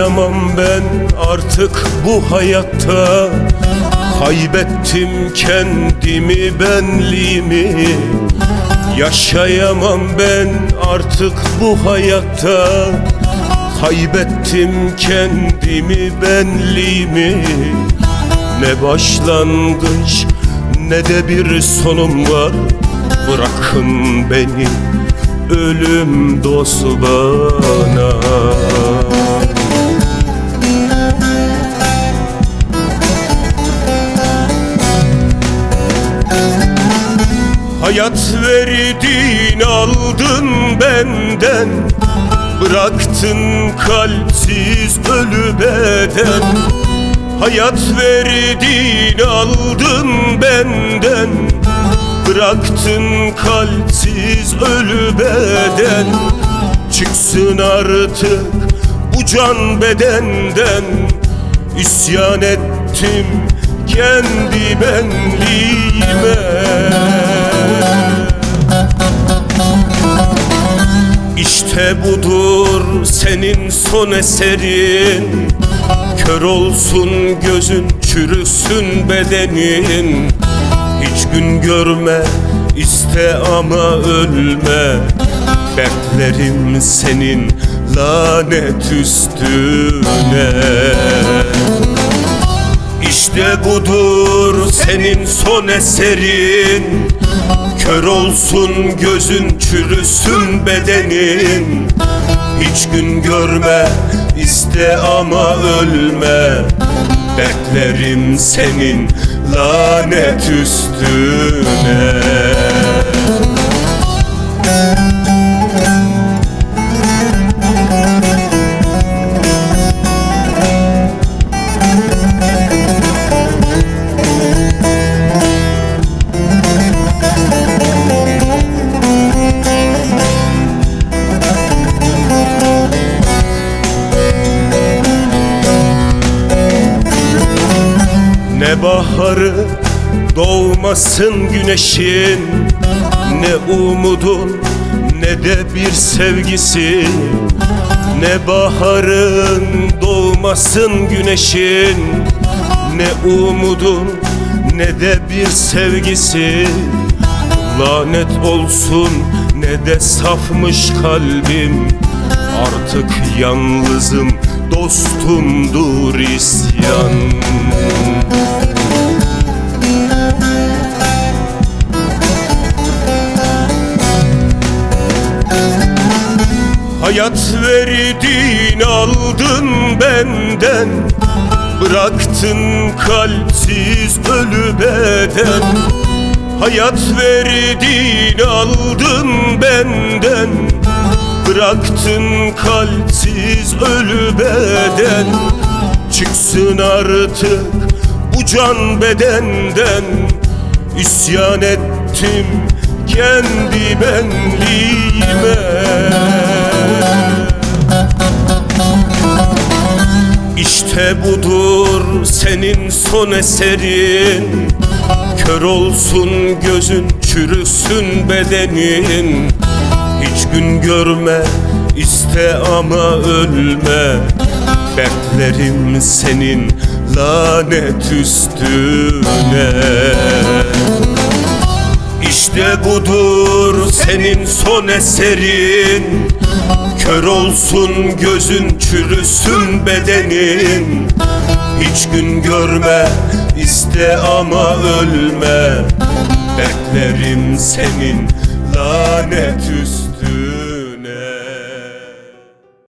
Yaşayamam ben artık bu hayatta. Kaybettim kendimi, benliğimi. Yaşayamam ben artık bu hayatta. Kaybettim kendimi, benliğimi. Ne başlangıç ne de bir sonum var. Bırakın beni, ölüm dost bana. Hayat verdin, aldın benden. Bıraktın kalpsiz ölü beden. Hayat verdin, aldın benden. Bıraktın kalpsiz ölü beden. Çıksın artık bu can bedenden. İsyan ettim kendi benliğime. İşte budur senin son eserin. Kör olsun gözün, çürüsün bedenin. Hiç gün görme, iste ama ölme. Beklerim senin lanet üstüne. İşte budur senin son eserin. Kör olsun gözün, çürüsün bedenin. Hiç gün görme, iste ama ölme. Beklerim senin lanet üstüne. Ne baharı, doğmasın güneşin. Ne umudun ne de bir sevgisi. Ne baharın, doğmasın güneşin. Ne umudun ne de bir sevgisi. Lanet olsun ne de safmış kalbim. Artık yalnızım, dostumdur isyan. Hayat verdin, aldın benden. Bıraktın kalpsiz ölü beden. Hayat verdin, aldın benden. Bıraktın kalpsiz ölü beden. Çıksın artık bu can bedenden. İsyan ettim kendi benliğime. İşte budur senin son eserin. Kör olsun gözün, çürüsün bedenin. Hiç gün görme, iste ama ölme. Beklerim senin lanet üstüne. İşte budur senin son eserin. Kör olsun gözün, çürüsün bedenin. Hiç gün görme, iste ama ölme. Beklerim senin lanet üstüne.